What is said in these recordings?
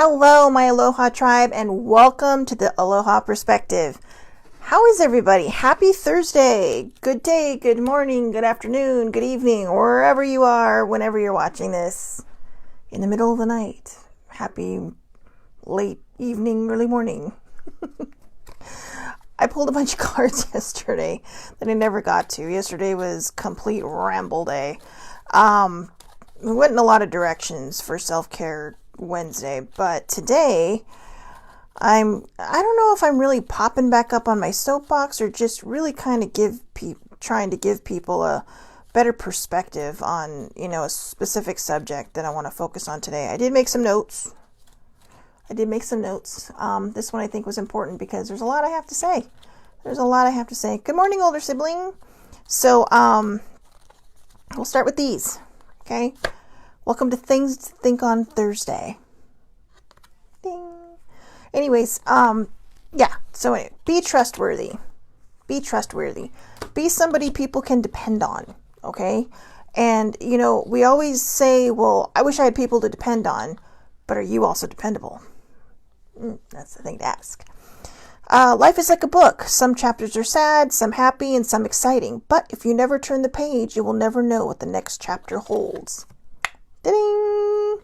Hello, my Aloha tribe, and welcome to the Aloha Perspective. How is everybody? Happy Thursday. Good day, good morning, good afternoon, good evening, wherever you are, whenever you're watching this. In the middle of the night. Happy late evening, early morning. I pulled a bunch of cards yesterday that I never got to. Yesterday was complete ramble day. We went in a lot of directions for self-care Wednesday, but today I don't know if I'm really popping back up on my soapbox or just really kind of trying to give people a better perspective on, a specific subject that I want to focus on today. I did make some notes. This one I think was important because there's a lot I have to say. Good morning, older sibling. So, we'll start with these. Okay. Welcome to Things to Think on Thursday. Ding. Anyways, So anyway, be trustworthy. Be somebody people can depend on. Okay. And, we always say, well, I wish I had people to depend on, but are you also dependable? That's the thing to ask. Life is like a book. Some chapters are sad, some happy, and some exciting. But if you never turn the page, you will never know what the next chapter holds. Ding!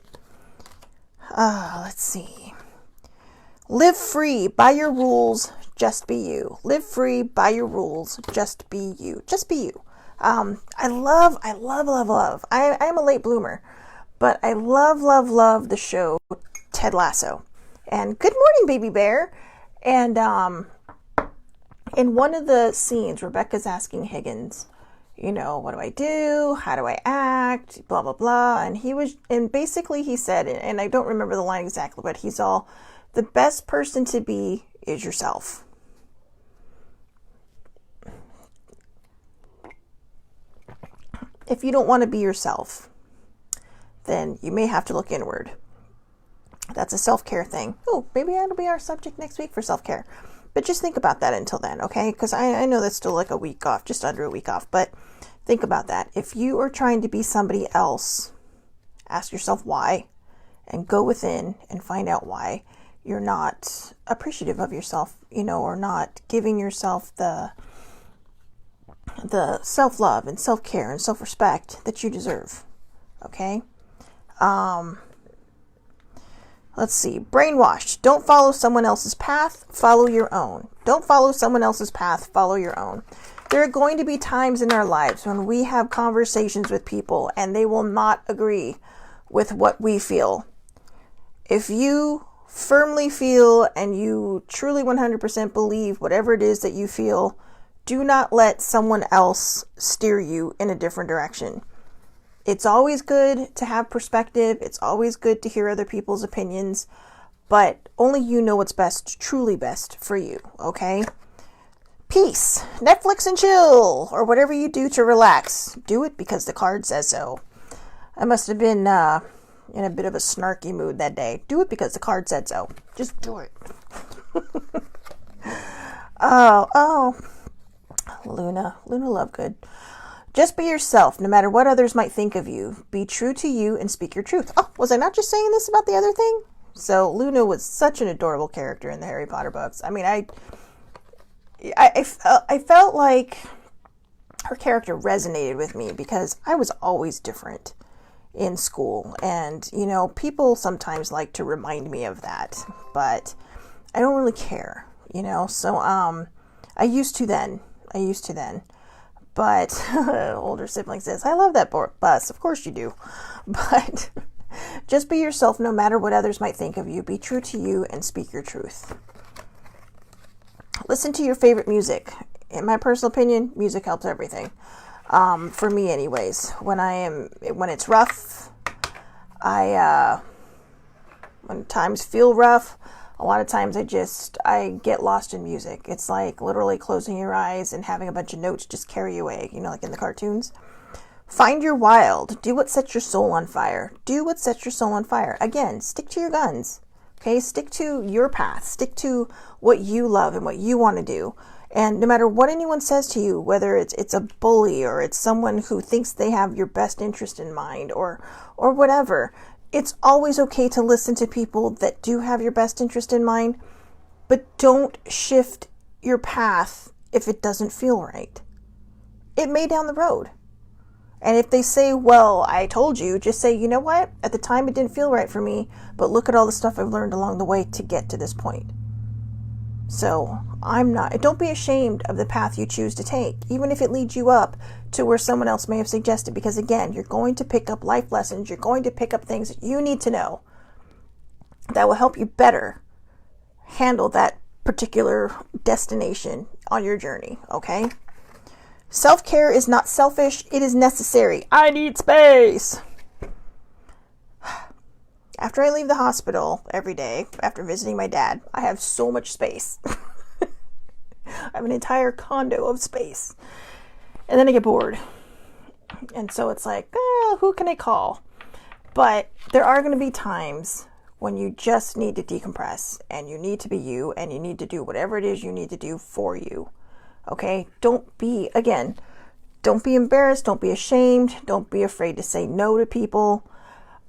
Let's see. Live free, by your rules, just be you. Live free, by your rules, just be you. Just be you. I love. I am a late bloomer, but I love the show Ted Lasso. And good morning, baby bear. And in one of the scenes, Rebecca's asking Higgins, what do I do? How do I act? Blah, blah, blah. And basically he said, and I don't remember the line exactly, but he's all, the best person to be is yourself. If you don't want to be yourself, then you may have to look inward. That's a self-care thing. Oh, maybe that'll be our subject next week for self-care. But just think about that until then, okay? Because I know that's still like a week off, just under a week off. But think about that. If you are trying to be somebody else, ask yourself why. And go within and find out why you're not appreciative of yourself, or not giving yourself the self-love and self-care and self-respect that you deserve, okay? Let's see. Brainwashed. Don't follow someone else's path. Follow your own. Don't follow someone else's path. Follow your own. There are going to be times in our lives when we have conversations with people and they will not agree with what we feel. If you firmly feel and you truly 100% believe whatever it is that you feel, do not let someone else steer you in a different direction. It's always good to have perspective. It's always good to hear other people's opinions, but only you know what's best, truly best for you, okay? Peace, Netflix and chill, or whatever you do to relax. Do it because the card says so. I must have been in a bit of a snarky mood that day. Do it because the card said so. Just do it. Oh, Luna Lovegood. Just be yourself, no matter what others might think of you. Be true to you and speak your truth. Oh, was I not just saying this about the other thing? So Luna was such an adorable character in the Harry Potter books. I mean, I felt like her character resonated with me because I was always different in school. And, people sometimes like to remind me of that, but I don't really care, So, I used to then. But older sibling says, I love that bus. Of course you do. But just be yourself no matter what others might think of you. Be true to you and speak your truth. Listen to your favorite music. In my personal opinion, music helps everything. For me anyways. When it's rough, when times feel rough, a lot of times I get lost in music. It's like literally closing your eyes and having a bunch of notes just carry you away, like in the cartoons. Find your wild. Do what sets your soul on fire. Again, stick to your guns. Okay? Stick to your path. Stick to what you love and what you want to do. And no matter what anyone says to you, whether it's a bully or it's someone who thinks they have your best interest in mind or whatever, it's always okay to listen to people that do have your best interest in mind, but don't shift your path if it doesn't feel right. It may down the road. And if they say, well, I told you, just say, you know what? At the time, it didn't feel right for me, but look at all the stuff I've learned along the way to get to this point. So don't be ashamed of the path you choose to take, even if it leads you up to where someone else may have suggested, because again, you're going to pick up life lessons. You're going to pick up things that you need to know that will help you better handle that particular destination on your journey. Okay. Self-care is not selfish. It is necessary. I need space. After I leave the hospital every day, after visiting my dad, I have so much space. I have an entire condo of space. And then I get bored. And so it's like, who can I call? But there are going to be times when you just need to decompress, and you need to be you, and you need to do whatever it is you need to do for you. Okay? Don't be embarrassed. Don't be ashamed. Don't be afraid to say no to people.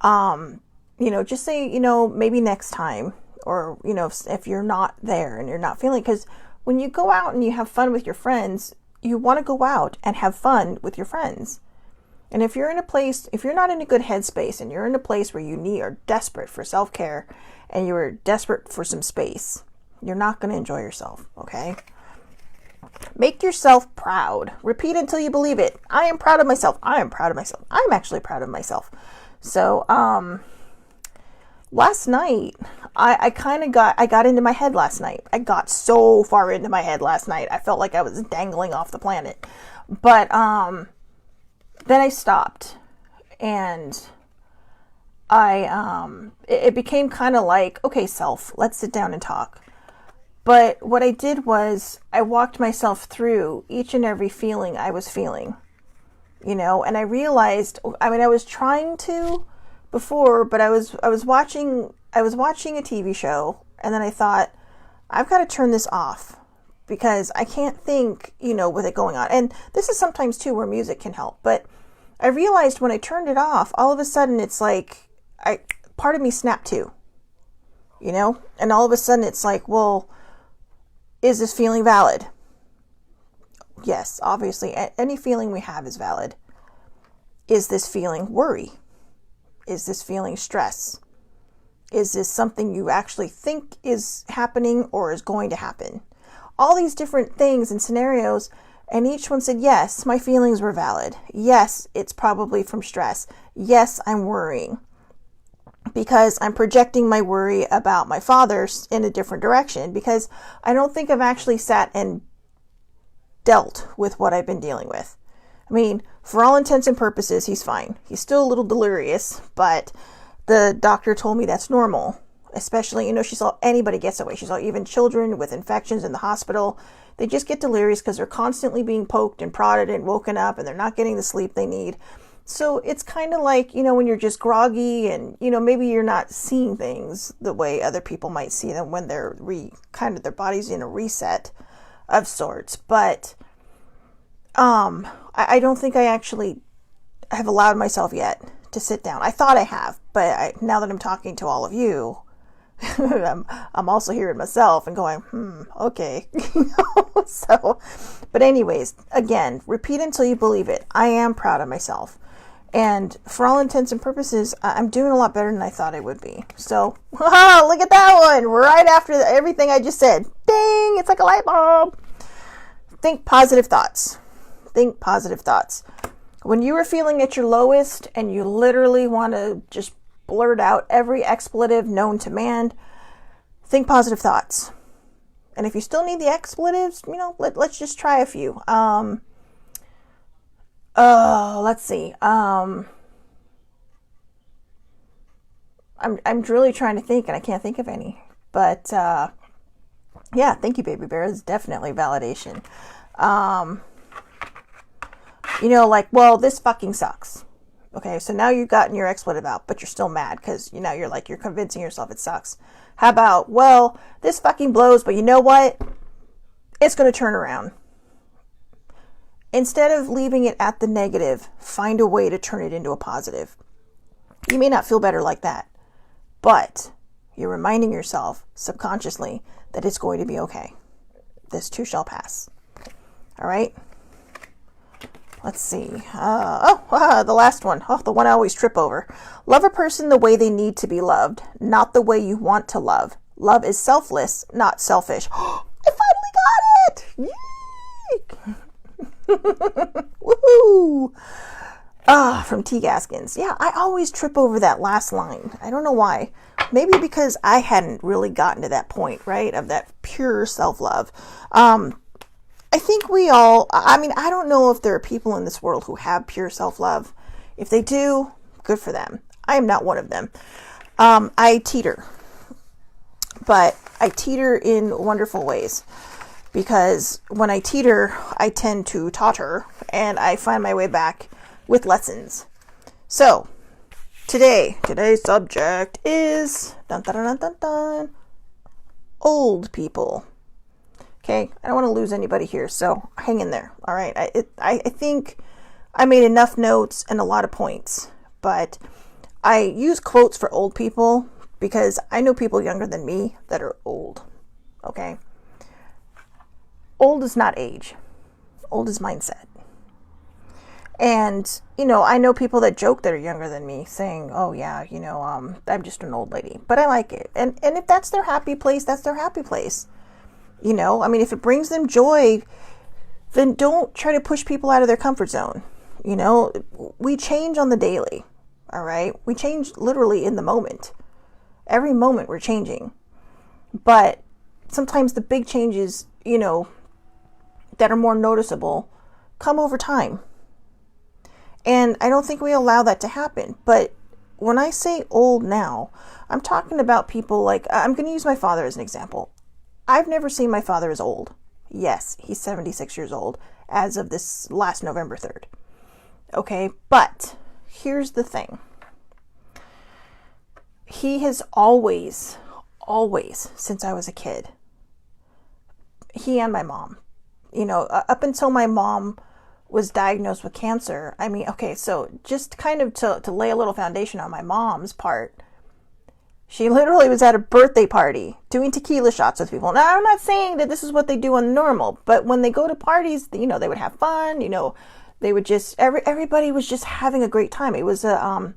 Just say, maybe next time, or, if you're not there and you're not feeling, because when you go out and you have fun with your friends, you want to go out and have fun with your friends. And if you're not in a good headspace, and you're in a place where you are desperate for self-care, and you're desperate for some space, you're not going to enjoy yourself. Okay. Make yourself proud. Repeat until you believe it. I am proud of myself. I am proud of myself. I'm actually proud of myself. So, last night, I got into my head last night. I got so far into my head last night. I felt like I was dangling off the planet. But, then I stopped, and it became kind of like, okay, self, let's sit down and talk. But what I did was I walked myself through each and every feeling I was feeling, and I realized, I was trying to before, but I was watching a TV show, and then I thought, I've got to turn this off because I can't think, with it going on. And this is sometimes too where music can help, but I realized when I turned it off, all of a sudden it's like, part of me snapped too, and all of a sudden it's like, well, is this feeling valid? Yes, obviously, any feeling we have is valid. Is this feeling worry? Is this feeling stress? Is this something you actually think is happening or is going to happen? All these different things and scenarios, and each one said, yes, my feelings were valid. Yes, it's probably from stress. Yes, I'm worrying because I'm projecting my worry about my father in a different direction, because I don't think I've actually sat and dealt with what I've been dealing with. For all intents and purposes, he's fine. He's still a little delirious, but the doctor told me that's normal. Especially, she saw anybody gets that way. She saw even children with infections in the hospital. They just get delirious because they're constantly being poked and prodded and woken up, and they're not getting the sleep they need. So it's kind of like, when you're just groggy and, maybe you're not seeing things the way other people might see them when they're their body's in a reset of sorts. But I don't think I actually have allowed myself yet to sit down. I thought I have, but now that I'm talking to all of you, I'm also hearing myself and going, okay. So, but anyways, again, repeat until you believe it. I am proud of myself. And for all intents and purposes, I'm doing a lot better than I thought I would be. So, look at that one. Right after everything I just said. Ding! It's like a light bulb. Think positive thoughts. Think positive thoughts. When you are feeling at your lowest and you literally want to just blurt out every expletive known to man, think positive thoughts. And if you still need the expletives, let's just try a few. Let's see. I'm really trying to think, and I can't think of any. But yeah, thank you, baby bear. It's definitely validation. Well, this fucking sucks. Okay, so now you've gotten your expletive out, but you're still mad because you're convincing yourself it sucks. How about, well, this fucking blows, but you know what? It's going to turn around. Instead of leaving it at the negative, find a way to turn it into a positive. You may not feel better like that, but you're reminding yourself subconsciously that it's going to be okay. This too shall pass. All right. Let's see. The last one. Oh, the one I always trip over. Love a person the way they need to be loved, not the way you want to love. Love is selfless, not selfish. I finally got it! Yay! Woohoo! From T. Gaskins. Yeah, I always trip over that last line. I don't know why. Maybe because I hadn't really gotten to that point, right? Of that pure self-love. I think we all, I don't know if there are people in this world who have pure self-love. If they do, good for them. I am not one of them. I teeter. But I teeter in wonderful ways. Because when I teeter, I tend to totter. And I find my way back with lessons. So, today's subject is old people. Okay, I don't want to lose anybody here, so hang in there. All right, I think I made enough notes and a lot of points, but I use quotes for old people because I know people younger than me that are old. Okay, old is not age. Old is mindset. And, I know people that joke that are younger than me saying, oh yeah, I'm just an old lady, but I like it. And if that's their happy place, that's their happy place. If it brings them joy, then don't try to push people out of their comfort zone. We change on the daily. All right. We change literally in the moment. Every moment we're changing. But sometimes the big changes, that are more noticeable come over time. And I don't think we allow that to happen. But when I say old now, I'm talking about people like, I'm going to use my father as an example. I've never seen my father as old. Yes, he's 76 years old as of this last November 3rd. Okay, but here's the thing. He has always, since I was a kid, he and my mom, up until my mom was diagnosed with cancer. So just kind of to lay a little foundation on my mom's part, she literally was at a birthday party doing tequila shots with people. Now, I'm not saying that this is what they do on normal, but when they go to parties, they would have fun, they would just, everybody was just having a great time. It was I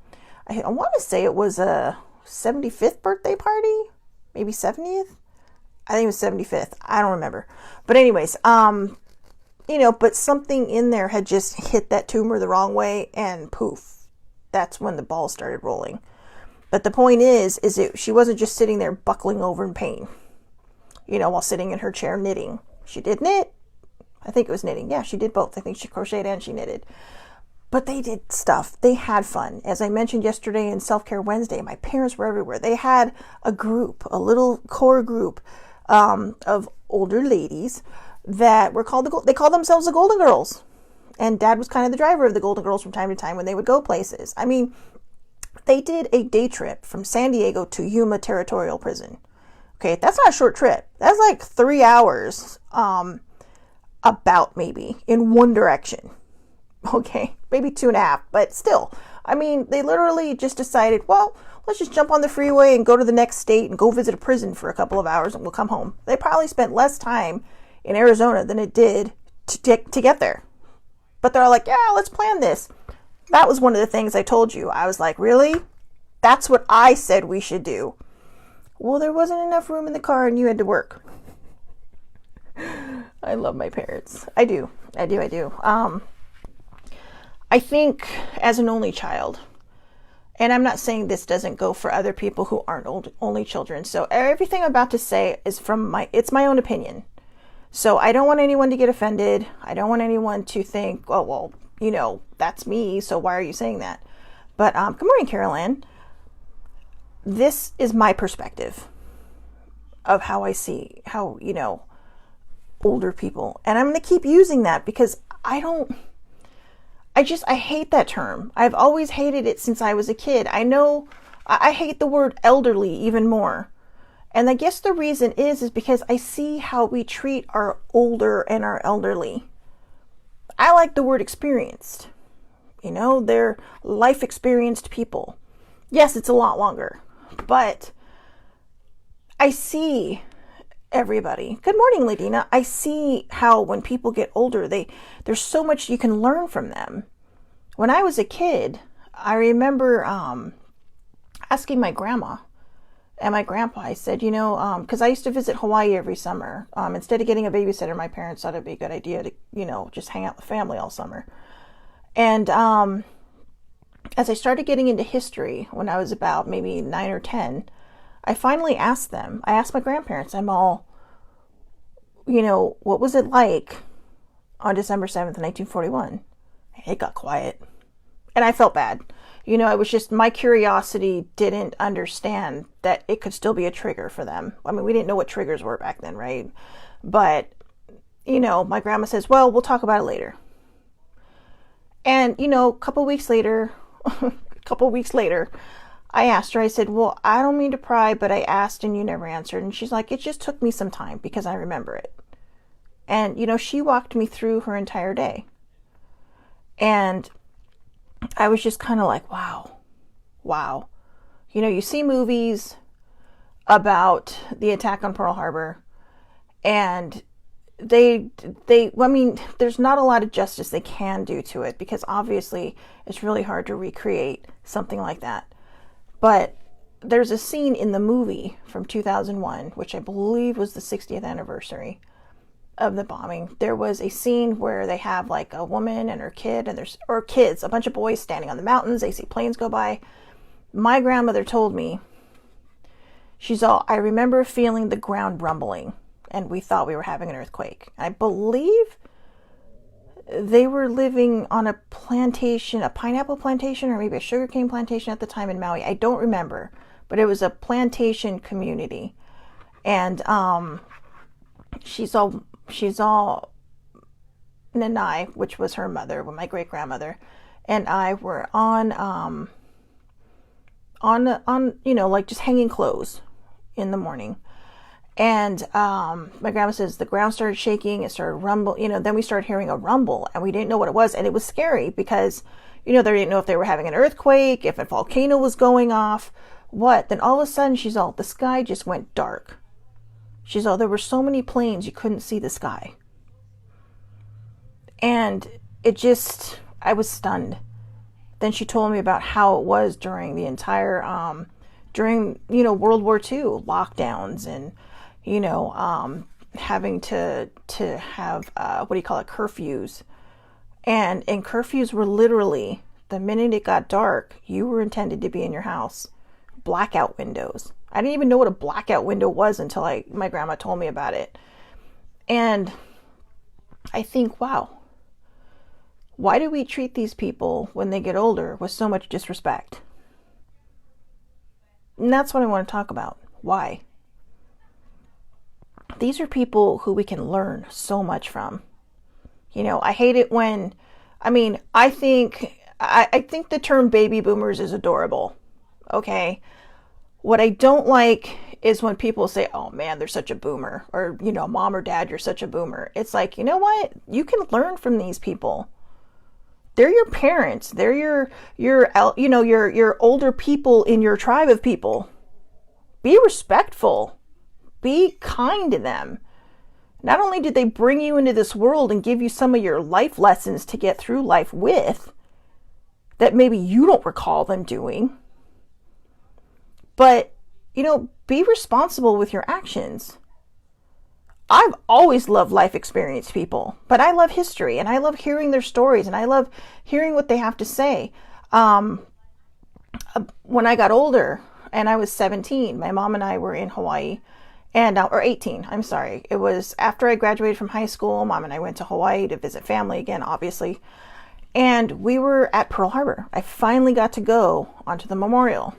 want to say it was a 75th birthday party, maybe 70th. I think it was 75th. I don't remember. But anyways, but something in there had just hit that tumor the wrong way and poof, that's when the ball started rolling. But the point is she wasn't just sitting there buckling over in pain, while sitting in her chair knitting. She did knit. I think it was knitting. Yeah, she did both. I think she crocheted and she knitted. But they did stuff. They had fun. As I mentioned yesterday in Self-Care Wednesday, my parents were everywhere. They had a group, a little core group of older ladies that were they called themselves the Golden Girls. And Dad was kind of the driver of the Golden Girls from time to time when they would go places. They did a day trip from San Diego to Yuma Territorial Prison. Okay, that's not a short trip. That's like 3 hours, about maybe, in one direction. Okay, maybe 2.5, but still. They literally just decided, well, let's just jump on the freeway and go to the next state and go visit a prison for a couple of hours and we'll come home. They probably spent less time in Arizona than it did to get there. But they're like, yeah, let's plan this. That was one of the things I told you. I was like, really? That's what I said we should do. Well, there wasn't enough room in the car and you had to work. I love my parents. I do. I think as an only child, and I'm not saying this doesn't go for other people who aren't only children. So everything I'm about to say is it's my own opinion. So I don't want anyone to get offended. I don't want anyone to think, oh, well, that's me, so why are you saying that? But good morning, Carolyn. This is my perspective of how I see how, older people. And I'm going to keep using that because I hate that term. I've always hated it since I was a kid. I know I hate the word elderly even more. And I guess the reason is because I see how we treat our older and our elderly. I like the word experienced. They're life experienced people. Yes, it's a lot longer, but I see everybody. Good morning, Ladina. I see how when people get older, there's so much you can learn from them. When I was a kid, I remember asking my grandma and my grandpa. I said, because I used to visit Hawaii every summer. Instead of getting a babysitter, my parents thought it'd be a good idea to, just hang out with family all summer. And as I started getting into history when I was about maybe 9 or 10, I finally asked them. I asked my grandparents, I'm all, what was it like on December 7th, 1941? It got quiet. And I felt bad. It was just my curiosity didn't understand that it could still be a trigger for them. I mean, we didn't know what triggers were back then, right? But, my grandma says, well, we'll talk about it later. And, a couple weeks later, I asked her, I said, well, I don't mean to pry, but I asked and you never answered. And she's like, it just took me some time because I remember it. And, she walked me through her entire day. And I was just kind of like, wow. You see movies about the attack on Pearl Harbor, and there's not a lot of justice they can do to it because obviously it's really hard to recreate something like that. But there's a scene in the movie from 2001, which I believe was the 60th anniversary of the bombing. There was a scene where they have like a woman and her kid or kids, a bunch of boys standing on the mountains. They see planes go by. My grandmother told me, I remember feeling the ground rumbling and we thought we were having an earthquake. I believe they were living on a plantation, a pineapple plantation or maybe a sugarcane plantation at the time in Maui. I don't remember, but it was a plantation community. And she's all Nanai, which was her mother, my great grandmother, and I were on like just hanging clothes in the morning. And my grandma says the ground started shaking, it started rumble, then we started hearing a rumble and we didn't know what it was. And it was scary because, they didn't know if they were having an earthquake, if a volcano was going off, what. Then all of a sudden the sky just went dark. She's all, there were so many planes you couldn't see the sky. And I was stunned. Then she told me about how it was during the entire, World War II lockdowns and, having to have, curfews. And curfews were literally, the minute it got dark, you were intended to be in your house. Blackout windows. I didn't even know what a blackout window was until my grandma told me about it. And I think, wow, why do we treat these people when they get older with so much disrespect? And that's what I want to talk about. Why? These are people who we can learn so much from. I hate it when, I think the term baby boomers is adorable. Okay. What I don't like is when people say, oh man, they're such a boomer, or, mom or dad, you're such a boomer. It's like, you know what? You can learn from these people. They're your parents. They're your older people in your tribe of people. Be respectful. Be kind to them. Not only did they bring you into this world and give you some of your life lessons to get through life with, that maybe you don't recall them doing, but, be responsible with your actions. I've always loved life experience people, but I love history and I love hearing their stories and I love hearing what they have to say. When I got older and I was 17, my mom and I were in Hawaii or 18, I'm sorry. It was after I graduated from high school. Mom and I went to Hawaii to visit family again, obviously. And we were at Pearl Harbor. I finally got to go onto the memorial.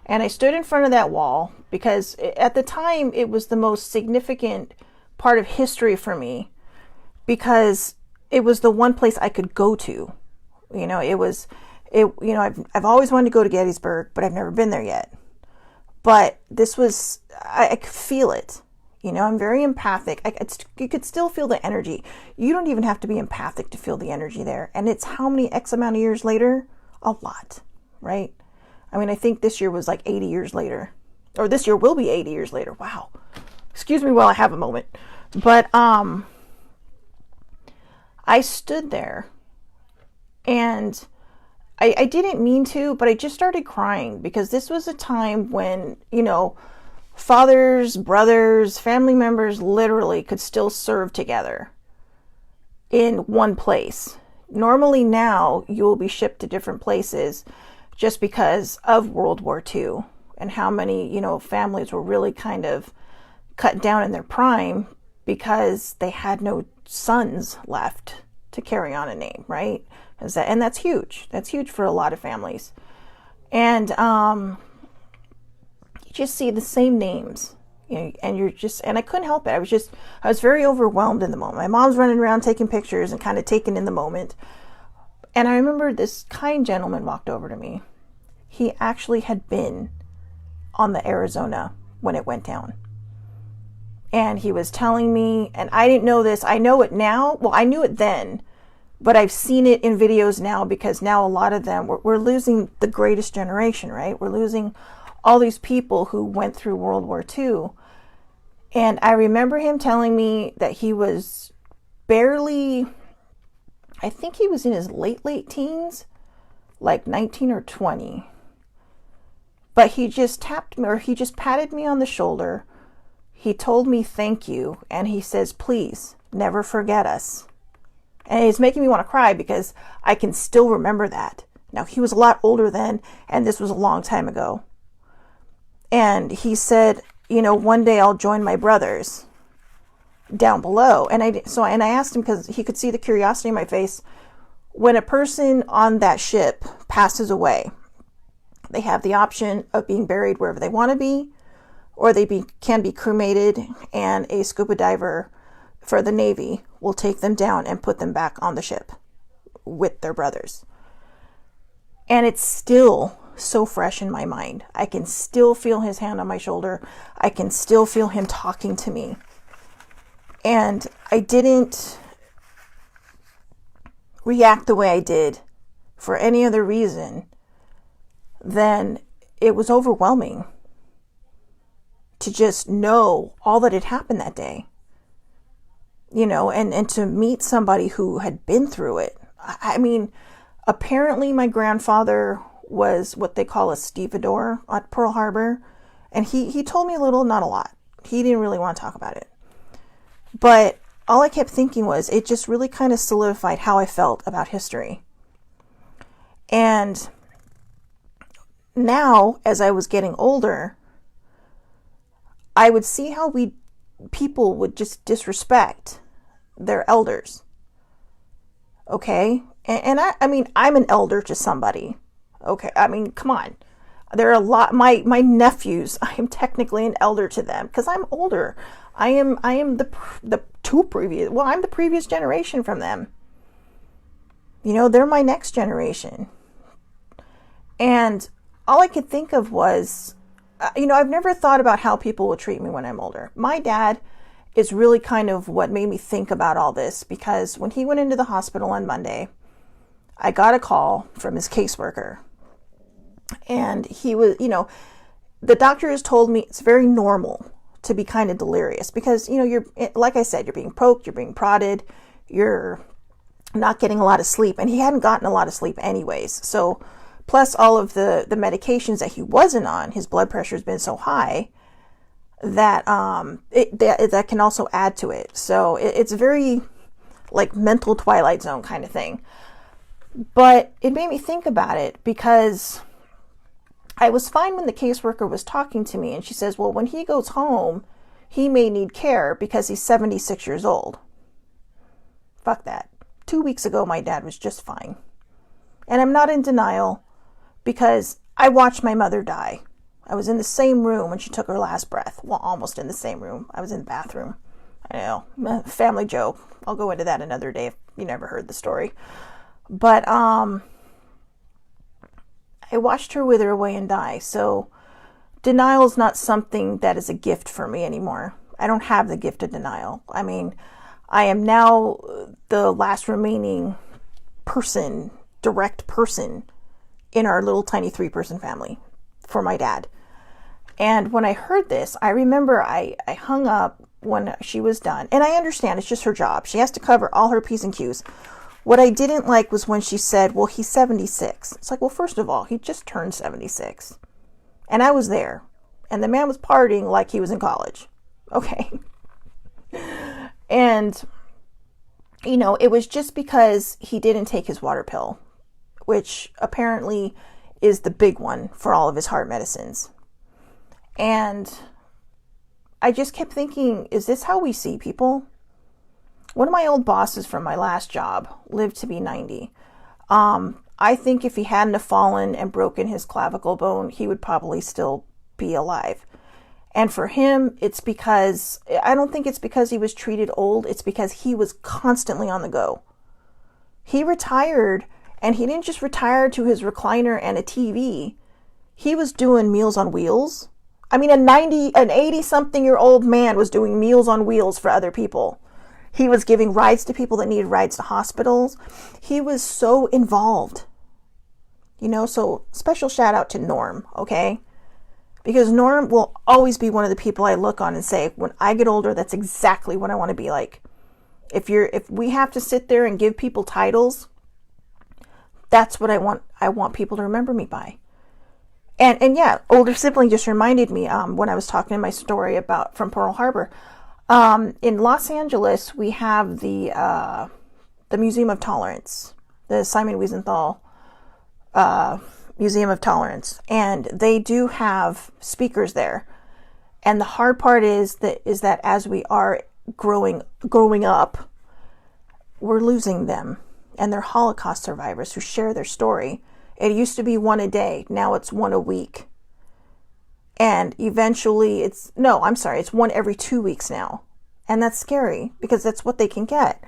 And I stood in front of that wall because at the time it was the most significant part of history for me because it was the one place I could go to. I've always wanted to go to Gettysburg, but I've never been there yet. But this was, I could feel it. I'm very empathic. You could still feel the energy. You don't even have to be empathic to feel the energy there. And it's how many X amount of years later? A lot, right? I mean, I think this year was like 80 years later. Or this year will be 80 years later. Wow. Excuse me while I have a moment. But I stood there and I didn't mean to, but I just started crying because this was a time when, you know, fathers, brothers, family members literally could still serve together in one place. Normally now you will be shipped to different places just because of World War II and how many, you know, families were really kind of cut down in their prime because they had no sons left to carry on a name, right? And that's huge. That's huge for a lot of families. And you just see the same names, you know, and I couldn't help it. I was very overwhelmed in the moment. My mom's running around taking pictures and kind of taking in the moment. And I remember this kind gentleman walked over to me. He actually had been on the Arizona when it went down. And he was telling me, and I didn't know this. I know it now. Well, I knew it then, but I've seen it in videos now because now a lot of them, we're losing the greatest generation, right? We're losing all these people who went through World War II. And I remember him telling me that he was barely, I think he was in his late teens, like 19 or 20. But he just tapped me, or he just patted me on the shoulder. He told me thank you, and he says, please, never forget us. And it's making me want to cry because I can still remember that. Now, he was a lot older then, and this was a long time ago. And he said, you know, one day I'll join my brothers down below. And I asked him, because he could see the curiosity in my face, when a person on that ship passes away, they have the option of being buried wherever they want to be, or can be cremated, and a scuba diver for the Navy will take them down and put them back on the ship with their brothers. And it's still so fresh in my mind. I can still feel his hand on my shoulder. I can still feel him talking to me. And I didn't react the way I did for any other reason than it was overwhelming to just know all that had happened that day, you know, and to meet somebody who had been through it. I mean, apparently my grandfather was what they call a stevedore at Pearl Harbor. And he told me a little, not a lot. He didn't really want to talk about it. But all I kept thinking was, it just really kind of solidified how I felt about history. And now, as I was getting older, I would see how people would just disrespect their elders. Okay? And I mean, I'm an elder to somebody. Okay? I mean, come on. There are a lot, my nephews, I am technically an elder to them because I'm older. I am I'm the previous generation from them. You know, they're my next generation. And all I could think of was, you know, I've never thought about how people will treat me when I'm older. My dad is really kind of what made me think about all this, because when he went into the hospital on Monday, I got a call from his caseworker. And he was, you know, the doctor has told me it's very normal to be kind of delirious because, you know, you're, like I said, you're being poked, you're being prodded, you're not getting a lot of sleep. And he hadn't gotten a lot of sleep anyways. So plus all of the medications that he wasn't on, his blood pressure has been so high that that can also add to it. So it's very like mental Twilight Zone kind of thing. But it made me think about it because I was fine when the caseworker was talking to me, and she says, well, when he goes home, he may need care because he's 76 years old. Fuck that. 2 weeks ago, my dad was just fine. And I'm not in denial because I watched my mother die. I was in the same room when she took her last breath. Well, almost in the same room. I was in the bathroom. I know, family joke. I'll go into that another day if you never heard the story. But, I watched her wither away and die. So denial is not something that is a gift for me anymore. I don't have the gift of denial. I mean, I am now the last remaining direct person in our little tiny 3-person family for my dad. And when I heard this, I remember I hung up when she was done. And I understand it's just her job. She has to cover all her P's and Q's. What I didn't like was when she said, well, he's 76. It's like, well, first of all, he just turned 76. And I was there. And the man was partying like he was in college. Okay. And, you know, it was just because he didn't take his water pill, which apparently is the big one for all of his heart medicines. And I just kept thinking, is this how we see people? One of my old bosses from my last job lived to be 90. I think if he hadn't have fallen and broken his clavicle bone, he would probably still be alive. And for him, it's because, I don't think it's because he was treated old. It's because he was constantly on the go. He retired, and he didn't just retire to his recliner and a TV. He was doing Meals on Wheels. I mean, an 80-something-year-old man was doing Meals on Wheels for other people. He was giving rides to people that needed rides to hospitals. He was so involved. You know, so special shout out to Norm, okay? Because Norm will always be one of the people I look on and say, when I get older, that's exactly what I want to be like. If we have to sit there and give people titles, that's what I want people to remember me by. And yeah, older sibling just reminded me when I was talking in my story about from Pearl Harbor. In Los Angeles, we have the Museum of Tolerance, the Simon Wiesenthal Museum of Tolerance, and they do have speakers there. And the hard part is that as we are growing up, we're losing them, and they're Holocaust survivors who share their story. It used to be one a day, now it's one a week, and eventually it's one every 2 weeks now, and that's scary because that's what they can get.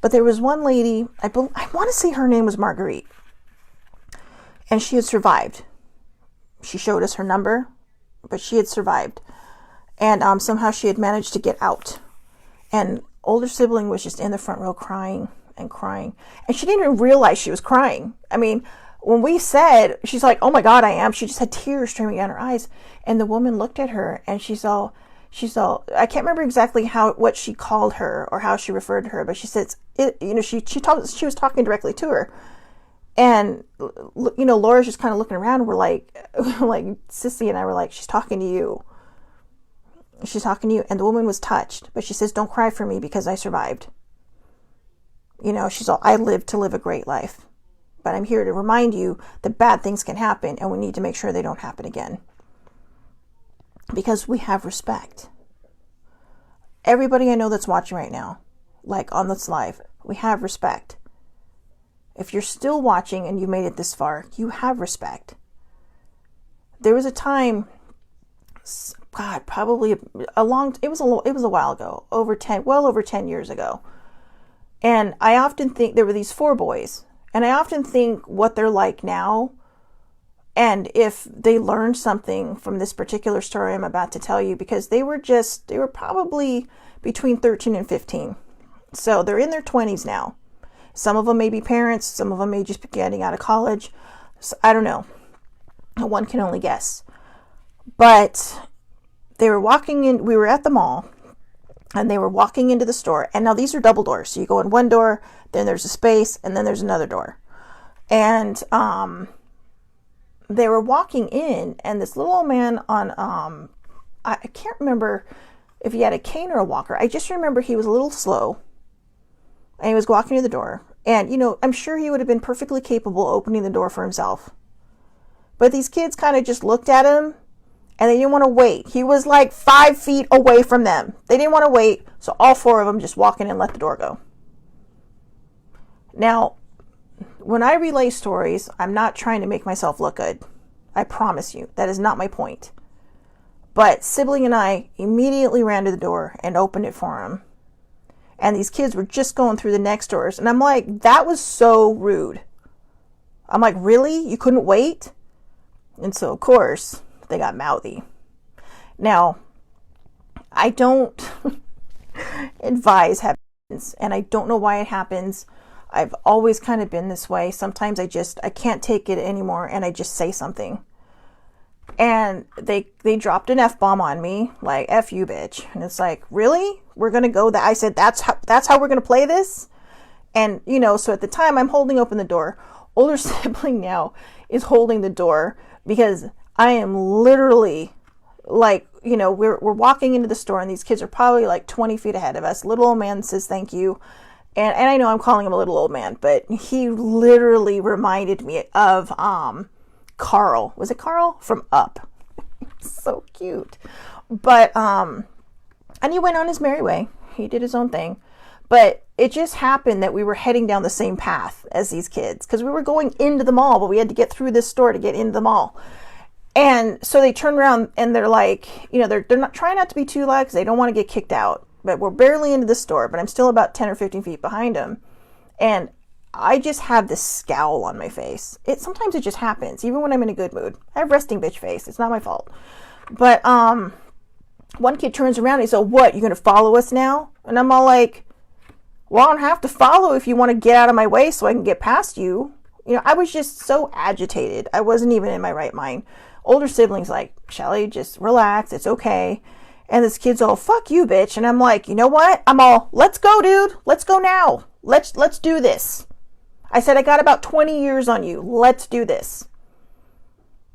But there was one lady, I want to say her name was Marguerite. And she had survived. She showed us her number, but she had survived. And somehow she had managed to get out. And older sibling was just in the front row crying and crying. And she didn't even realize she was crying. I mean, when we said, she's like, oh my God, I am. She just had tears streaming down her eyes. And the woman looked at her and she's all, I can't remember exactly what she called her or how she referred to her, but she said, she was talking directly to her. And, you know, Laura's just kind of looking around and we're like Sissy and I were like, she's talking to you. She's talking to you. And the woman was touched, but she says, don't cry for me because I survived. You know, she's all, I lived to live a great life, but I'm here to remind you that bad things can happen and we need to make sure they don't happen again. Because we have respect. Everybody I know that's watching right now, like on this live, we have respect. If you're still watching and you made it this far, you have respect. There was a time, God, probably it was a while ago, well over 10 years ago. And I often think there were these 4 boys, and I often think what they're like now, and if they learned something from this particular story I'm about to tell you, because they were probably between 13 and 15. So they're in their 20s now. Some of them may be parents. Some of them may just be getting out of college. So, I don't know. One can only guess. But they were walking in. We were at the mall. And they were walking into the store. And now these are double doors. So you go in one door. Then there's a space. And then there's another door. And they were walking in. And this little old man on... I can't remember if he had a cane or a walker. I just remember he was a little slow. And he was walking to the door. And, you know, I'm sure he would have been perfectly capable of opening the door for himself. But these kids kind of just looked at him and they didn't want to wait. He was like 5 feet away from them. They didn't want to wait. So all 4 of them just walk in and let the door go. Now, when I relay stories, I'm not trying to make myself look good. I promise you. That is not my point. But sibling and I immediately ran to the door and opened it for him. And these kids were just going through the next doors. And I'm like, that was so rude. I'm like, really? You couldn't wait? And so, of course, they got mouthy. Now, I don't advise having, and I don't know why it happens. I've always kind of been this way. Sometimes I can't take it anymore and I just say something. And they dropped an F-bomb on me, like, F you, bitch. And it's like, really? We're going to go that? I said, that's how we're going to play this? And, you know, so at the time I'm holding open the door. Older sibling now is holding the door because I am literally like, you know, we're walking into the store and these kids are probably like 20 feet ahead of us. Little old man says, thank you. And I know I'm calling him a little old man, but he literally reminded me of, Carl. Was it Carl? From Up. So cute. But, and he went on his merry way. He did his own thing. But it just happened that we were heading down the same path as these kids because we were going into the mall, but we had to get through this store to get into the mall. And so they turn around and they're like, you know, they're not trying not to be too loud because they don't want to get kicked out. But we're barely into the store, but I'm still about 10 or 15 feet behind them. And I just have this scowl on my face. Sometimes it just happens, even when I'm in a good mood. I have resting bitch face. It's not my fault. But one kid turns around and he says, what, you going to follow us now? And I'm all like, well, I don't have to follow if you want to get out of my way so I can get past you. You know, I was just so agitated. I wasn't even in my right mind. Older siblings like, Shelly, just relax. It's okay. And this kid's all, fuck you, bitch. And I'm like, you know what? I'm all, let's go, dude. Let's go now. Let's do this. I said, I got about 20 years on you. Let's do this.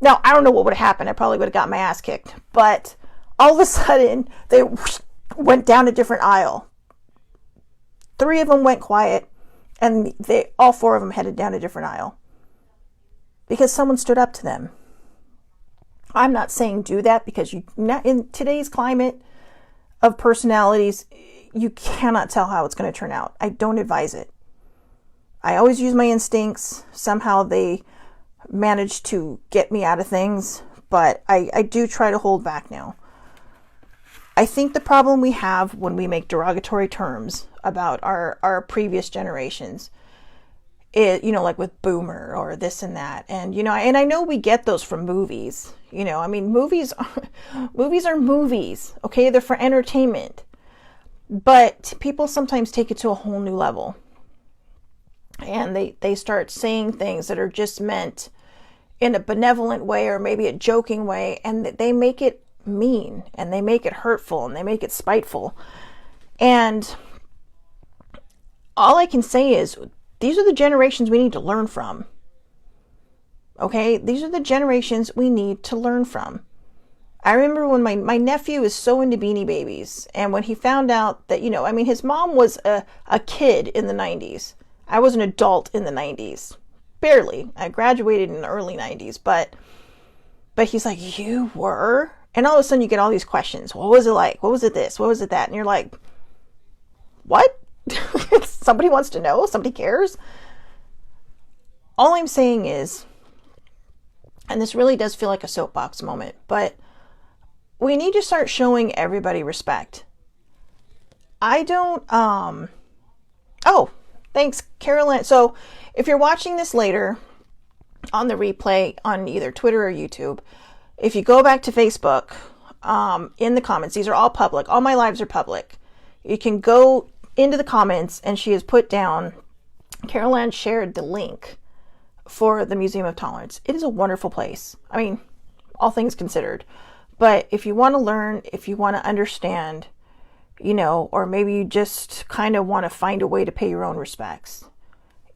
Now, I don't know what would have happened. I probably would have got my ass kicked. But all of a sudden, they went down a different aisle. 3 of them went quiet, and all 4 of them headed down a different aisle. Because someone stood up to them. I'm not saying do that because in today's climate of personalities, you cannot tell how it's going to turn out. I don't advise it. I always use my instincts. Somehow they manage to get me out of things, but I do try to hold back now. I think the problem we have when we make derogatory terms about our previous generations, it, you know, like with boomer or this and that. And, you know, and I know we get those from movies, you know, I mean, movies are movies, okay? They're for entertainment, but people sometimes take it to a whole new level and they start saying things that are just meant in a benevolent way or maybe a joking way. And they make it mean and they make it hurtful and they make it spiteful. And all I can say is these are the generations we need to learn from. Okay? These are the generations we need to learn from. I remember when my nephew is so into Beanie Babies, and when he found out that, you know, I mean, his mom was a kid in the 90s. I was an adult in the 90s. Barely. I graduated in the early 90s, but he's like, you were? And all of a sudden you get all these questions. What was it like? What was it this? What was it that? And you're like, what? Somebody wants to know? Somebody cares? All I'm saying is, and this really does feel like a soapbox moment, but we need to start showing everybody respect. I don't, oh, thanks, Carolyn. So if you're watching this later on the replay on either Twitter or YouTube, if you go back to Facebook, in the comments, these are all public. All my lives are public. You can go into the comments and she has put down, Carolyn shared the link for the Museum of Tolerance. It is a wonderful place. I mean, all things considered. But if you want to learn, if you want to understand, you know, or maybe you just kind of want to find a way to pay your own respects,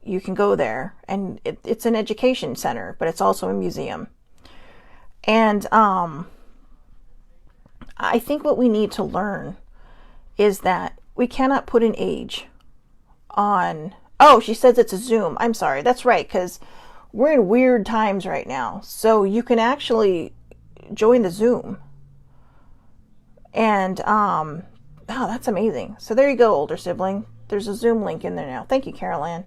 you can go there. And it's an education center, but it's also a museum. And I think what we need to learn is that we cannot put an age on, oh, she says it's a Zoom. I'm sorry. That's right, because we're in weird times right now. So you can actually join the Zoom. And, oh, that's amazing. So there you go, older sibling. There's a Zoom link in there now. Thank you, Carolyn.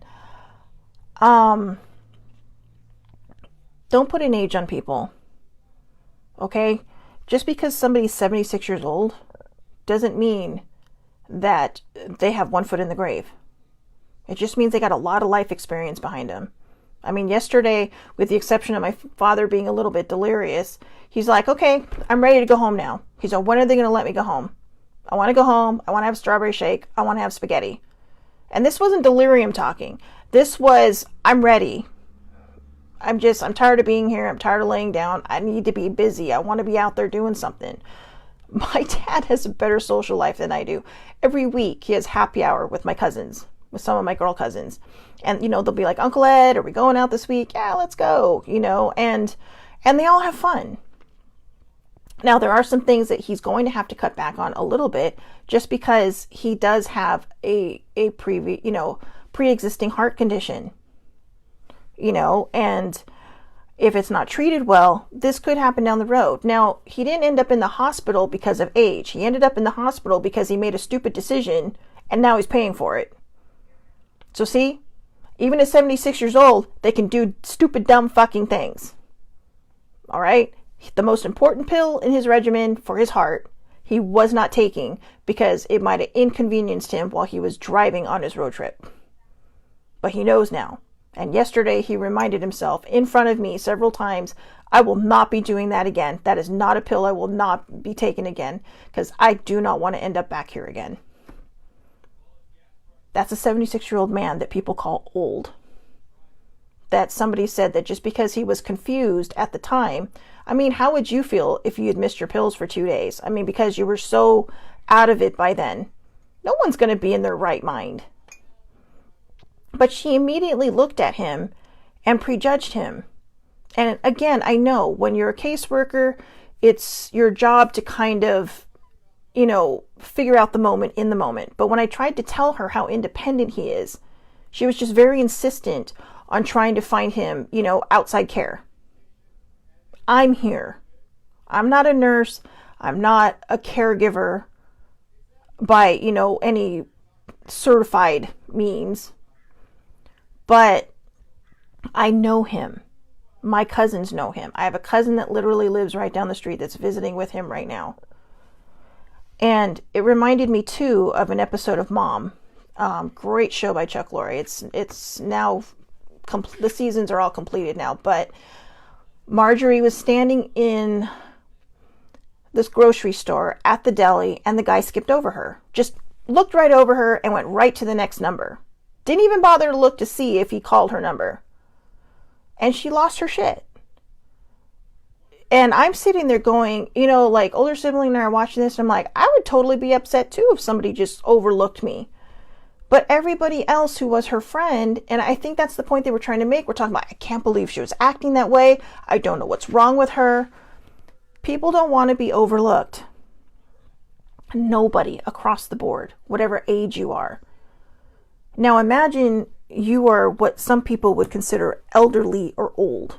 Don't put an age on people. Okay? Just because somebody's 76 years old doesn't mean that they have 1 foot in the grave. It just means they got a lot of life experience behind them. I mean, yesterday, with the exception of my father being a little bit delirious, he's like, okay, I'm ready to go home now. He's like, when are they going to let me go home? I want to go home. I want to have a strawberry shake. I want to have spaghetti. And this wasn't delirium talking. This was, I'm ready. I'm tired of being here. I'm tired of laying down. I need to be busy. I want to be out there doing something. My dad has a better social life than I do. Every week he has happy hour with my cousins, with some of my girl cousins. And, they'll be like, Uncle Ed, are we going out this week? Yeah, let's go, and they all have fun. Now, there are some things that he's going to have to cut back on a little bit, just because he does have a pre-existing heart condition, and if it's not treated well, this could happen down the road. Now, he didn't end up in the hospital because of age. He ended up in the hospital because he made a stupid decision, and now he's paying for it. So see, even at 76 years old, they can do stupid, dumb fucking things. All right? The most important pill in his regimen for his heart, he was not taking because it might have inconvenienced him while he was driving on his road trip. But he knows now. And yesterday he reminded himself in front of me several times, I will not be doing that again. That is not a pill I will not be taking again, because I do not want to end up back here again. That's a 76-year-old man that people call old. That somebody said that just because he was confused at the time, I mean, how would you feel if you had missed your pills for 2 days? I mean, because you were so out of it by then. No one's going to be in their right mind. But she immediately looked at him and prejudged him. And again, I know when you're a caseworker, it's your job to kind of, figure out the moment in the moment. But when I tried to tell her how independent he is, she was just very insistent on trying to find him, outside care. I'm here. I'm not a nurse. I'm not a caregiver by, any certified means. But I know him. My cousins know him. I have a cousin that literally lives right down the street that's visiting with him right now. And it reminded me too of an episode of Mom. Great show by Chuck Lorre. It's now, the seasons are all completed now. But Marjorie was standing in this grocery store at the deli, and the guy skipped over her. Just looked right over her and went right to the next number. Didn't even bother to look to see if he called her number. And she lost her shit. And I'm sitting there going, like older sibling and I are watching this, and I'm like, I would totally be upset too if somebody just overlooked me. But everybody else who was her friend, and I think that's the point they were trying to make, we're talking about, I can't believe she was acting that way. I don't know what's wrong with her. People don't want to be overlooked. Nobody across the board, whatever age you are. Now imagine you are what some people would consider elderly or old.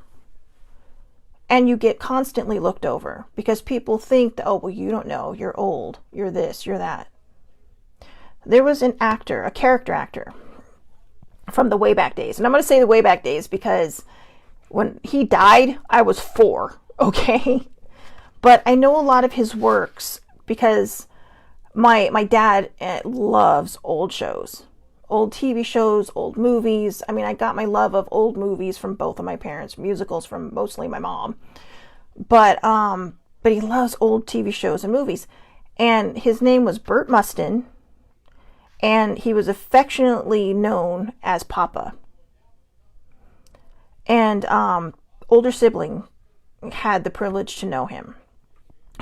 And you get constantly looked over because people think that, oh, well, you don't know, you're old, you're this, you're that. There was an actor, a character actor from the way back days. And I'm going to say the way back days because when he died, I was 4, okay? But I know a lot of his works because my dad loves old shows. Old TV shows, old movies. I mean, I got my love of old movies from both of my parents, musicals from mostly my mom. But he loves old TV shows and movies. And his name was Burt Mustin, and he was affectionately known as Papa. And older sibling had the privilege to know him.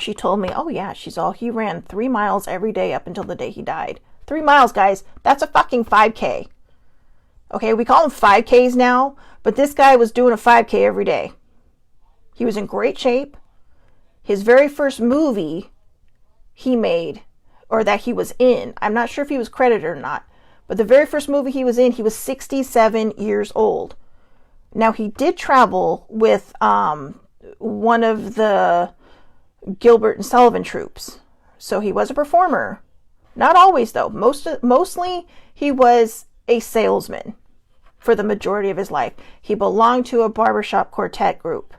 She told me, oh yeah, he ran 3 miles every day up until the day he died. 3 miles, guys, that's a fucking 5K. Okay, we call them 5Ks now, but this guy was doing a 5K every day. He was in great shape. His very first movie he made, or that he was in, I'm not sure if he was credited or not, but the very first movie he was in, he was 67 years old. Now, he did travel with one of the Gilbert and Sullivan troops, so he was a performer. Not always, though. Mostly, he was a salesman for the majority of his life. He belonged to a barbershop quartet group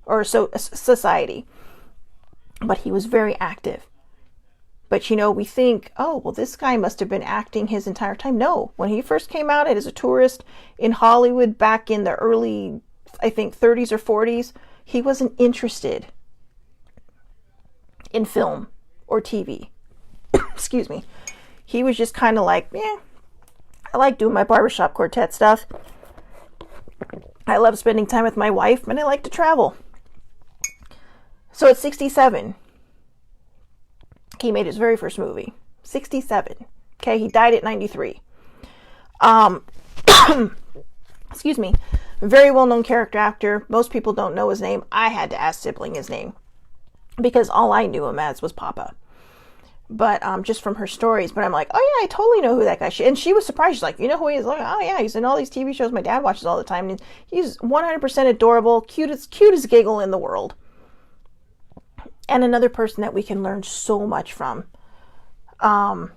or society, but he was very active. But, we think, oh, well, this guy must have been acting his entire time. No, when he first came out as a tourist in Hollywood back in the early, I think, 30s or 40s, he wasn't interested in film or TV. Excuse me. He was just kind of like, I like doing my barbershop quartet stuff. I love spending time with my wife, and I like to travel. So at 67, he made his very first movie. 67. Okay, he died at 93. Excuse me. Very well-known character actor. Most people don't know his name. I had to ask Sibling his name because all I knew him as was Papa. But just from her stories. But I'm like, oh yeah, I totally know who that guy is. And she was surprised. She's like, you know who he is? Like, oh yeah, he's in all these TV shows my dad watches all the time. And he's 100% adorable, cutest giggle in the world. And another person that we can learn so much from. Oh,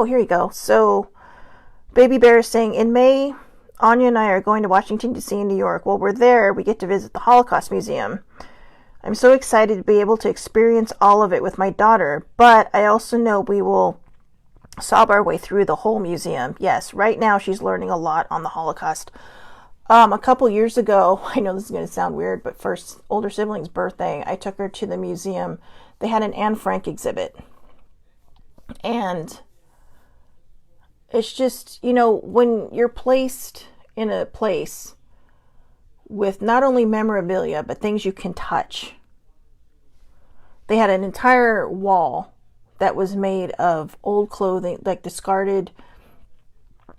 here you go. So, Baby Bear is saying, in May, Anya and I are going to Washington, D.C. and New York. While we're there, we get to visit the Holocaust Museum. I'm so excited to be able to experience all of it with my daughter, but I also know we will sob our way through the whole museum. Yes, right now she's learning a lot on the Holocaust. A couple years ago, I know this is going to sound weird, but for older sibling's birthday, I took her to the museum. They had an Anne Frank exhibit. And it's just, when you're placed in a place with not only memorabilia, but things you can touch. They had an entire wall that was made of old clothing, like discarded,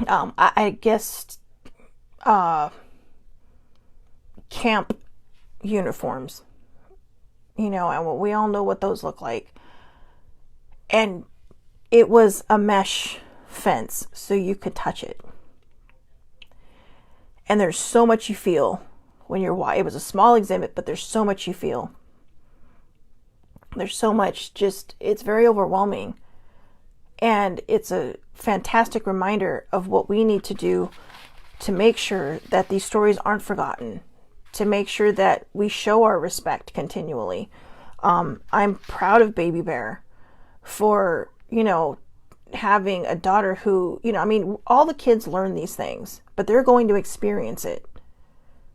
I guess, camp uniforms. And we all know what those look like. And it was a mesh fence, so you could touch it. And there's so much you feel when you're it was a small exhibit, but there's so much you feel. There's so much, it's very overwhelming. And it's a fantastic reminder of what we need to do to make sure that these stories aren't forgotten, to make sure that we show our respect continually. I'm proud of Baby Bear for, having a daughter who, all the kids learn these things, but they're going to experience it.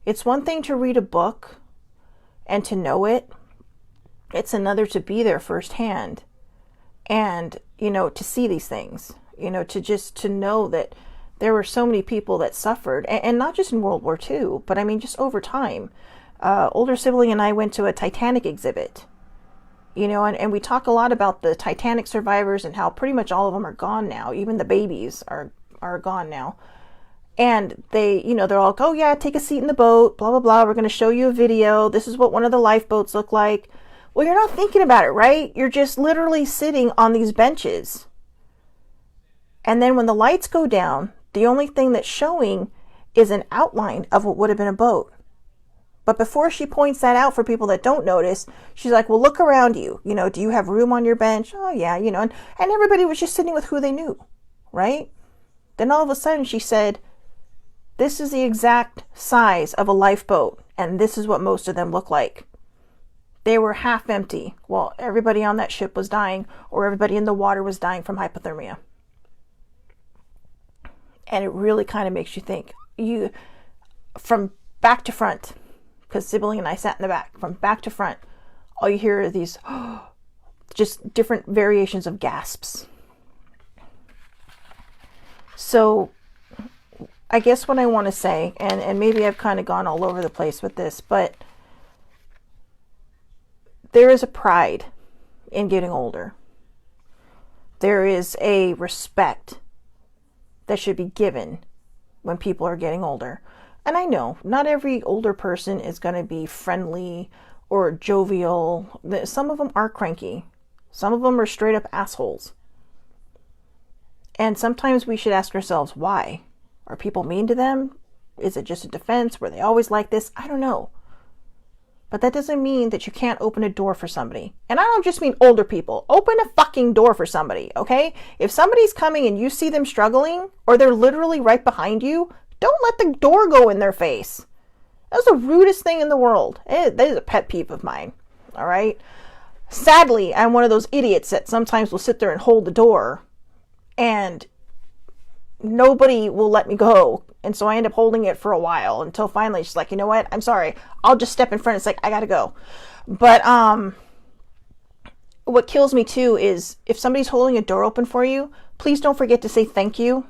It's one thing to read a book and to know it. It's another to be there firsthand and, to see these things, to know that there were so many people that suffered, and not just in World War II, but just over time. Older sibling and I went to a Titanic exhibit, and we talk a lot about the Titanic survivors and how pretty much all of them are gone now. Even the babies are gone now. And they, they're all like, oh yeah, take a seat in the boat, blah, blah, blah. We're going to show you a video. This is what one of the lifeboats look like. Well, you're not thinking about it, right? You're just literally sitting on these benches. And then when the lights go down, the only thing that's showing is an outline of what would have been a boat. But before she points that out for people that don't notice, she's like, well, look around you. Do you have room on your bench? Oh, yeah, and everybody was just sitting with who they knew, right? Then all of a sudden she said, this is the exact size of a lifeboat, and this is what most of them look like. They were half empty. Well, everybody on that ship was dying, or everybody in the water was dying from hypothermia. And it really kind of makes you think. From back to front, because sibling and I sat in the back, from back to front, all you hear are these just different variations of gasps. So I guess what I want to say, and maybe I've kind of gone all over the place with this, but there is a pride in getting older. There is a respect that should be given when people are getting older. And I know not every older person is going to be friendly or jovial. Some of them are cranky. Some of them are straight up assholes. And sometimes we should ask ourselves, why? Are people mean to them? Is it just a defense? Were they always like this? I don't know. But that doesn't mean that you can't open a door for somebody. And I don't just mean older people. Open a fucking door for somebody, okay? If somebody's coming and you see them struggling, or they're literally right behind you, don't let the door go in their face. That's the rudest thing in the world. That is a pet peeve of mine, all right? Sadly, I'm one of those idiots that sometimes will sit there and hold the door, and nobody will let me go. And so I end up holding it for a while until finally she's like, you know what? I'm sorry. I'll just step in front. It's like, I gotta go. But what kills me too is if somebody's holding a door open for you, please don't forget to say thank you.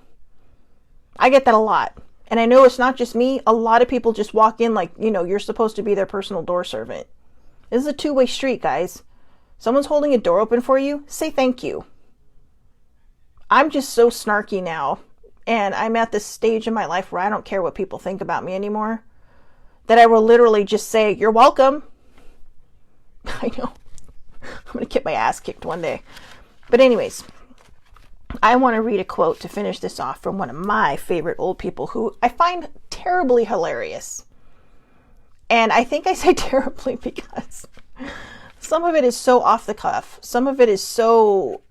I get that a lot. And I know it's not just me. A lot of people just walk in like, you're supposed to be their personal door servant. This is a two-way street, guys. Someone's holding a door open for you, say thank you. I'm just so snarky now. And I'm at this stage in my life where I don't care what people think about me anymore. That I will literally just say, you're welcome. I know. I'm going to get my ass kicked one day. But anyways, I want to read a quote to finish this off from one of my favorite old people who I find terribly hilarious. And I think I say terribly because some of it is so off the cuff. Some of it is so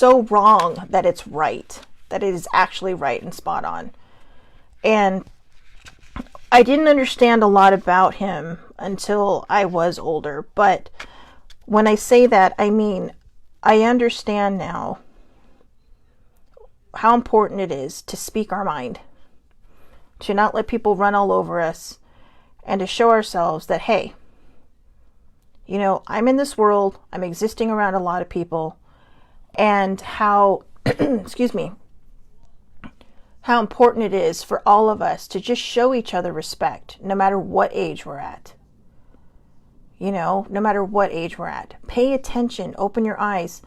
wrong that it's right. That it is actually right and spot on. And I didn't understand a lot about him until I was older. But when I say that, I mean, I understand now how important it is to speak our mind, to not let people run all over us, and to show ourselves that, hey, I'm in this world, I'm existing around a lot of people, and how, excuse me, how important it is for all of us to just show each other respect, no matter what age we're at. No matter what age we're at. Pay attention, open your eyes.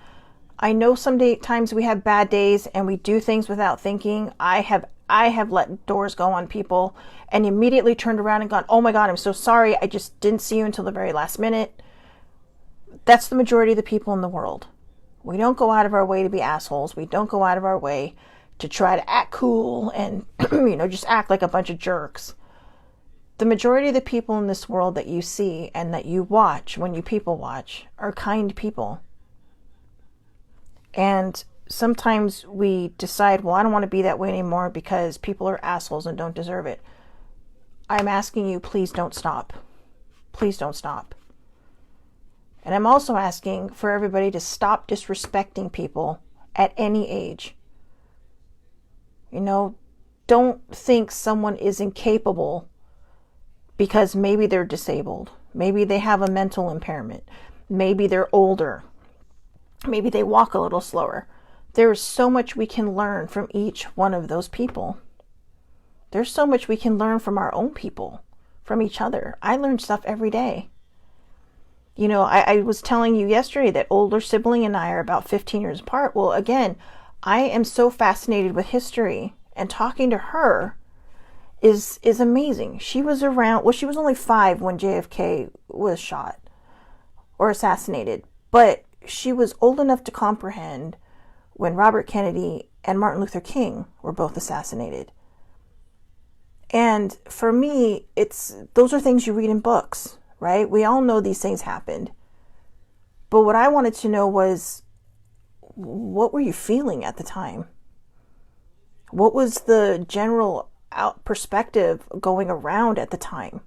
I know sometimes we have bad days and we do things without thinking. I have let doors go on people and immediately turned around and gone, oh my God, I'm so sorry. I just didn't see you until the very last minute. That's the majority of the people in the world. We don't go out of our way to be assholes. We don't go out of our way to try to act cool and, just act like a bunch of jerks. The majority of the people in this world that you see and that you watch when you people watch are kind people. And sometimes we decide, well, I don't want to be that way anymore because people are assholes and don't deserve it. I'm asking you, please don't stop. Please don't stop. And I'm also asking for everybody to stop disrespecting people at any age. Don't think someone is incapable because maybe they're disabled. Maybe they have a mental impairment. Maybe they're older. Maybe they walk a little slower. There is so much we can learn from each one of those people. There's so much we can learn from our own people, from each other. I learn stuff every day. I was telling you yesterday that older sibling and I are about 15 years apart. Well, again, I am so fascinated with history, and talking to her is amazing. She was around, well, she was only 5 when JFK was shot or assassinated, but she was old enough to comprehend when Robert Kennedy and Martin Luther King were both assassinated. And for me, those are things you read in books, right? We all know these things happened. But what I wanted to know was, what were you feeling at the time? What was the general perspective going around at the time?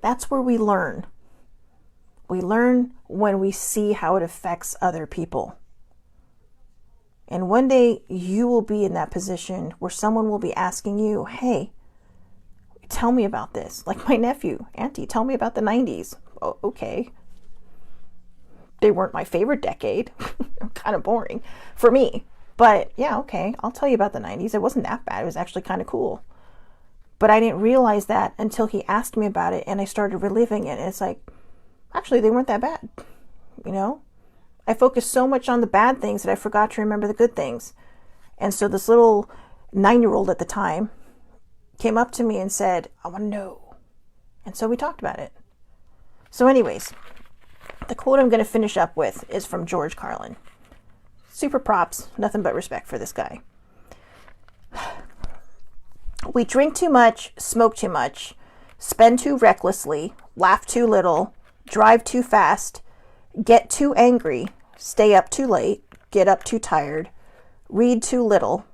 That's where we learn. We learn when we see how it affects other people. And one day you will be in that position where someone will be asking you, hey, tell me about this. Like my nephew, Auntie, tell me about the 90s. Oh, okay. They weren't my favorite decade. Kind of boring for me. But yeah, okay, I'll tell you about the 90s. It wasn't that bad. It was actually kind of cool. But I didn't realize that until he asked me about it and I started reliving it. And it's like, actually, they weren't that bad. I focused so much on the bad things that I forgot to remember the good things. And so this little 9-year-old at the time came up to me and said, I want to know. And so we talked about it. So anyways, the quote I'm going to finish up with is from George Carlin. Super props, nothing but respect for this guy. We drink too much, smoke too much, spend too recklessly, laugh too little, drive too fast, get too angry, stay up too late, get up too tired, read too little,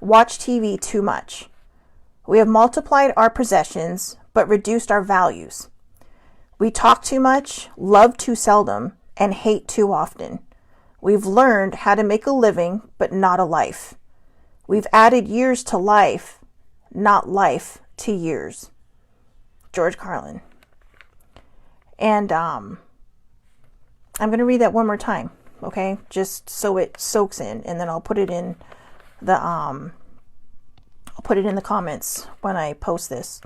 watch TV too much. We have multiplied our possessions, but reduced our values. We talk too much, love too seldom, and hate too often. We've learned how to make a living, but not a life. We've added years to life, not life to years. George Carlin. And I'm going to read that one more time, okay? Just so it soaks in, and then I'll put it in the comments when I post this.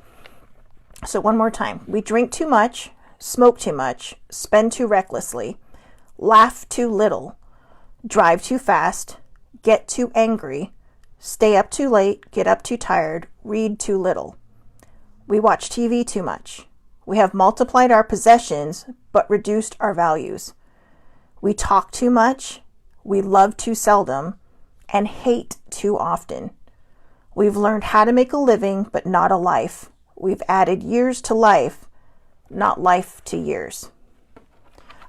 So one more time. We drink too much, smoke too much, spend too recklessly, laugh too little, drive too fast, get too angry, stay up too late, get up too tired, read too little. We watch TV too much. We have multiplied our possessions but reduced our values. We talk too much, we love too seldom, and hate too often. We've learned how to make a living but not a life. We've added years to life, not life to years.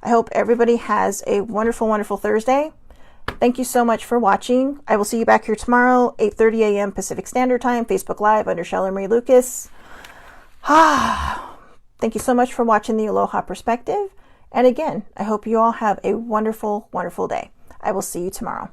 I hope everybody has a wonderful, wonderful Thursday. Thank you so much for watching. I will see you back here tomorrow, 8:30 a.m. Pacific Standard Time, Facebook Live under Shelley Marie Lucas. Thank you so much for watching the Aloha Perspective. And again, I hope you all have a wonderful, wonderful day. I will see you tomorrow.